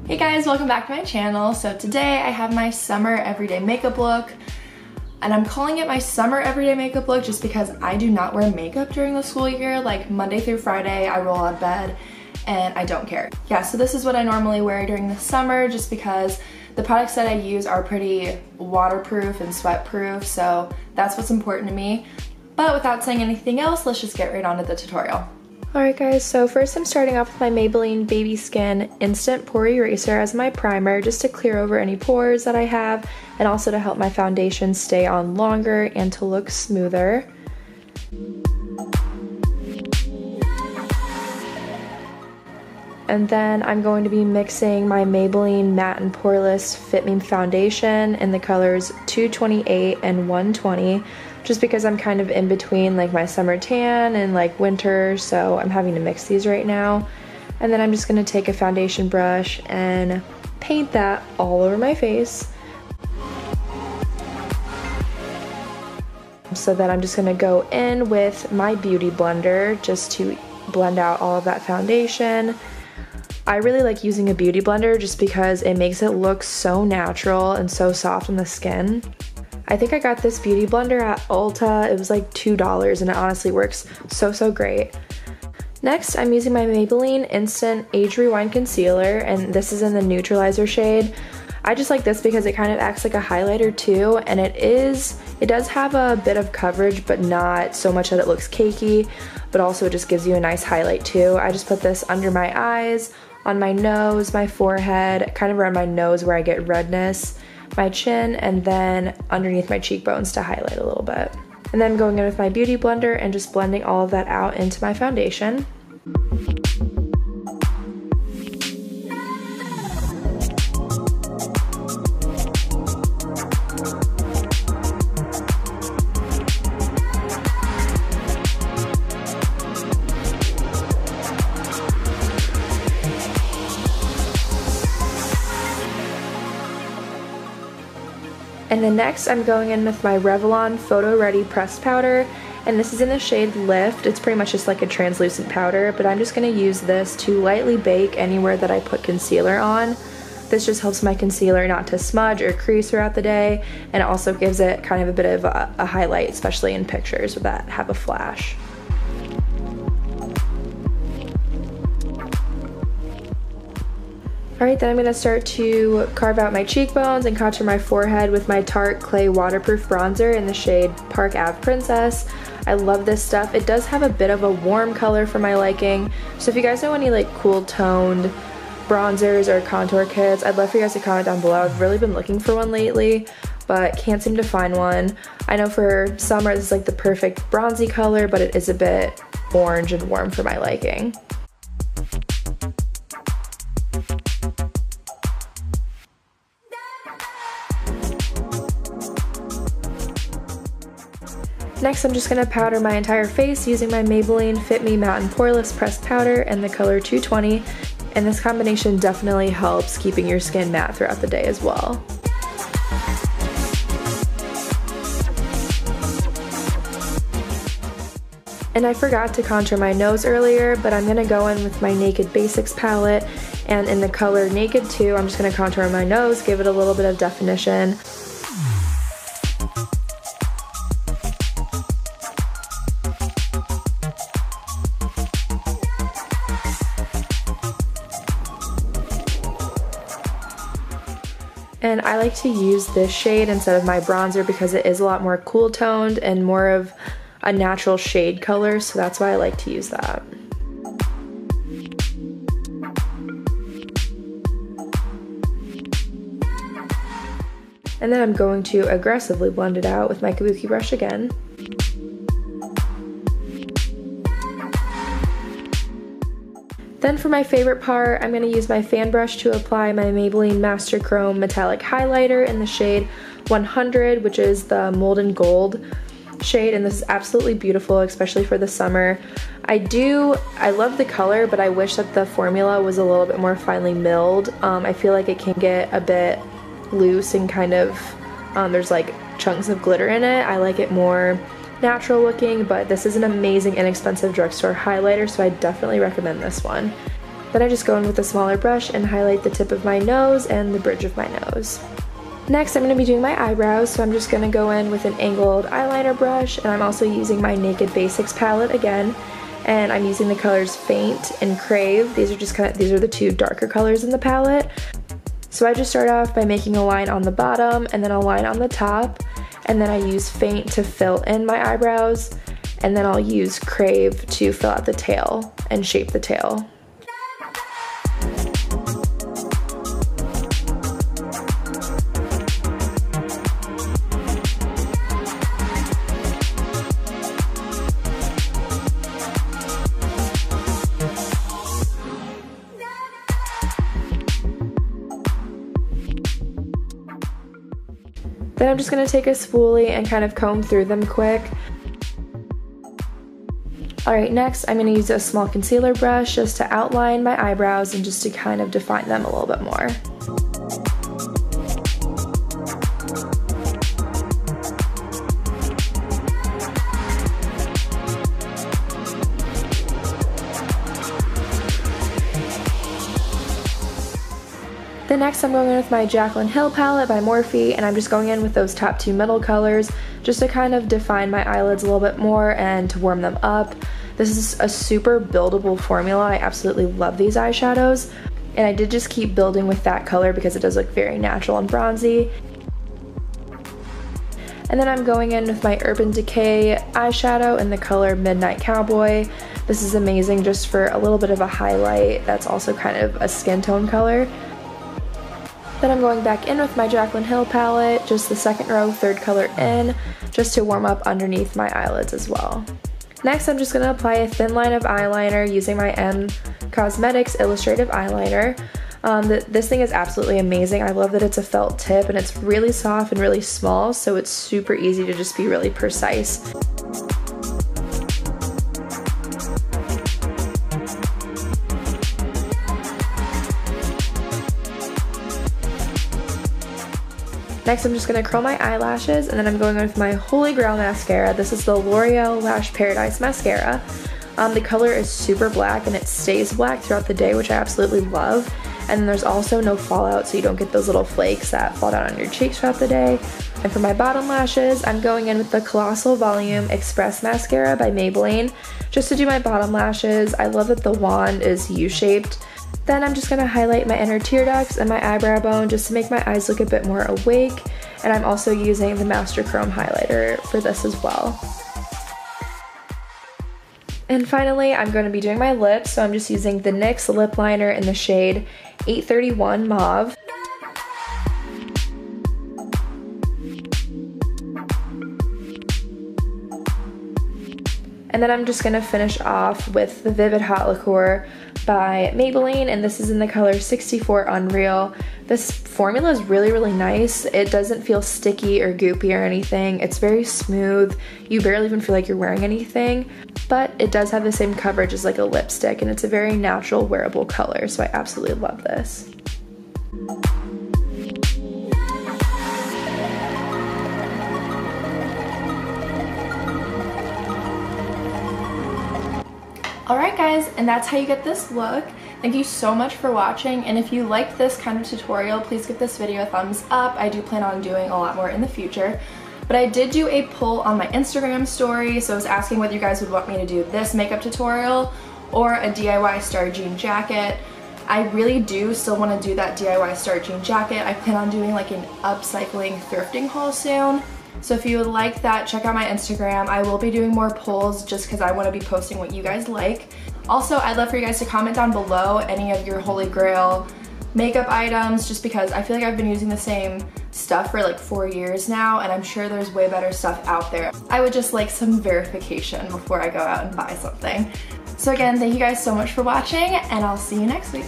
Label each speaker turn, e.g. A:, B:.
A: Hey guys, welcome back to my channel. So today I have my summer everyday makeup look, and I'm calling it my summer everyday makeup look just because I do not wear makeup during the school year. Like Monday through Friday I roll out of bed and I don't care. Yeah, so this is what I normally wear during the summer just because the products that I use are pretty waterproof and sweat proof, so that's what's important to me. But without saying anything else, let's just get right on to the tutorial. Alright guys, so first I'm starting off with my Maybelline Baby Skin Instant Pore Eraser as my primer, just to clear over any pores that I have and also to help my foundation stay on longer and to look smoother. And then I'm going to be mixing my Maybelline Matte and Poreless Fit Me Foundation in the colors 228 and 120. Just because I'm kind of in between like my summer tan and like winter, so I'm having to mix these right now. And then I'm just going to take a foundation brush and paint that all over my face. So then I'm just going to go in with my beauty blender just to blend out all of that foundation. I really like using a beauty blender just because it makes it look so natural and so soft on the skin. I think I got this beauty blender at Ulta. It was like $2 and it honestly works so great. Next, I'm using my Maybelline Instant Age Rewind Concealer, and this is in the neutralizer shade. I just like this because it kind of acts like a highlighter too, and it does have a bit of coverage, but not so much that it looks cakey, but also it just gives you a nice highlight too. I just put this under my eyes, on my nose, my forehead, kind of around my nose where I get redness, my chin, and then underneath my cheekbones to highlight a little bit. And then I'm going in with my beauty blender and just blending all of that out into my foundation. And then next I'm going in with my Revlon Photoready pressed powder, and this is in the shade Lift. It's pretty much just like a translucent powder, but I'm just going to use this to lightly bake anywhere that I put concealer on. This just helps my concealer not to smudge or crease throughout the day, and it also gives it kind of a bit of a highlight, especially in pictures that have a flash. Alright, then I'm going to start to carve out my cheekbones and contour my forehead with my Tarte Clay Waterproof Bronzer in the shade Park Ave Princess. I love this stuff. It does have a bit of a warm color for my liking, so if you guys know any like cool toned bronzers or contour kits, I'd love for you guys to comment down below. I've really been looking for one lately, but can't seem to find one. I know for summer this is like the perfect bronzy color, but it is a bit orange and warm for my liking. Next, I'm just going to powder my entire face using my Maybelline Fit Me Matte and Poreless Pressed Powder in the color 220, and this combination definitely helps keeping your skin matte throughout the day as well. And I forgot to contour my nose earlier, but I'm going to go in with my Naked Basics palette, and in the color Naked 2, I'm just going to contour my nose, give it a little bit of definition. And I like to use this shade instead of my bronzer because it is a lot more cool toned and more of a natural shade color, so that's why I like to use that. And then I'm going to aggressively blend it out with my kabuki brush again. Then for my favorite part, I'm going to use my fan brush to apply my Maybelline Master Chrome Metallic Highlighter in the shade 100, which is the Molten Gold shade, and this is absolutely beautiful, especially for the summer. I love the color, but I wish that the formula was a little bit more finely milled. I feel like it can get a bit loose and kind of, there's like chunks of glitter in it. I like it more natural looking, but this is an amazing inexpensive drugstore highlighter, so I definitely recommend this one. Then I just go in with a smaller brush and highlight the tip of my nose and the bridge of my nose. Next, I'm going to be doing my eyebrows, so I'm just going to go in with an angled eyeliner brush, and I'm also using my Naked Basics palette again, and I'm using the colors Faint and Crave. These are the two darker colors in the palette. So I just start off by making a line on the bottom and then a line on the top, and then I use Faint to fill in my eyebrows, and then I'll use Crave to fill out the tail and shape the tail. Then I'm just going to take a spoolie and kind of comb through them quick. Alright, next I'm going to use a small concealer brush just to outline my eyebrows and just to kind of define them a little bit more. Then next I'm going in with my Jaclyn Hill palette by Morphe, and I'm just going in with those top two middle colors just to kind of define my eyelids a little bit more and to warm them up. This is a super buildable formula. I absolutely love these eyeshadows, and I did just keep building with that color because it does look very natural and bronzy. And then I'm going in with my Urban Decay eyeshadow in the color Midnight Cowboy. This is amazing just for a little bit of a highlight that's also kind of a skin tone color. Then I'm going back in with my Jaclyn Hill palette, just the second row, third color in, just to warm up underneath my eyelids as well. Next, I'm just going to apply a thin line of eyeliner using my Cosmetics Illustrative eyeliner. This thing is absolutely amazing. I love that it's a felt tip and it's really soft and really small, so it's super easy to just be really precise. Next, I'm just going to curl my eyelashes, and then I'm going in with my Holy Grail mascara. This is the L'Oreal Lash Paradise Mascara. The color is super black, and it stays black throughout the day, which I absolutely love. And then there's also no fallout, so you don't get those little flakes that fall down on your cheeks throughout the day. And for my bottom lashes, I'm going in with the Colossal Volume Express Mascara by Maybelline, just to do my bottom lashes. I love that the wand is U-shaped. Then I'm just going to highlight my inner tear ducts and my eyebrow bone just to make my eyes look a bit more awake. And I'm also using the Master Chrome highlighter for this as well. And finally, I'm going to be doing my lips, so I'm just using the NYX lip liner in the shade 831 Mauve. And then I'm just going to finish off with the Vivid Hot Liqueur by Maybelline, and this is in the color 64 Unreal. This formula is really, really nice. It doesn't feel sticky or goopy or anything. It's very smooth. You barely even feel like you're wearing anything, but it does have the same coverage as like a lipstick, and it's a very natural wearable color, so I absolutely love this. Alright guys, and that's how you get this look. Thank you so much for watching, and if you like this kind of tutorial, please give this video a thumbs up. I do plan on doing a lot more in the future. But I did do a poll on my Instagram story, so I was asking whether you guys would want me to do this makeup tutorial or a DIY Star Jean jacket. I really do still want to do that DIY Star Jean jacket. I plan on doing like an upcycling thrifting haul soon. So if you would like that, check out my Instagram. I will be doing more polls just because I want to be posting what you guys like. Also, I'd love for you guys to comment down below any of your Holy Grail makeup items, just because I feel like I've been using the same stuff for like 4 years now, and I'm sure there's way better stuff out there. I would just like some verification before I go out and buy something. So again, thank you guys so much for watching, and I'll see you next week.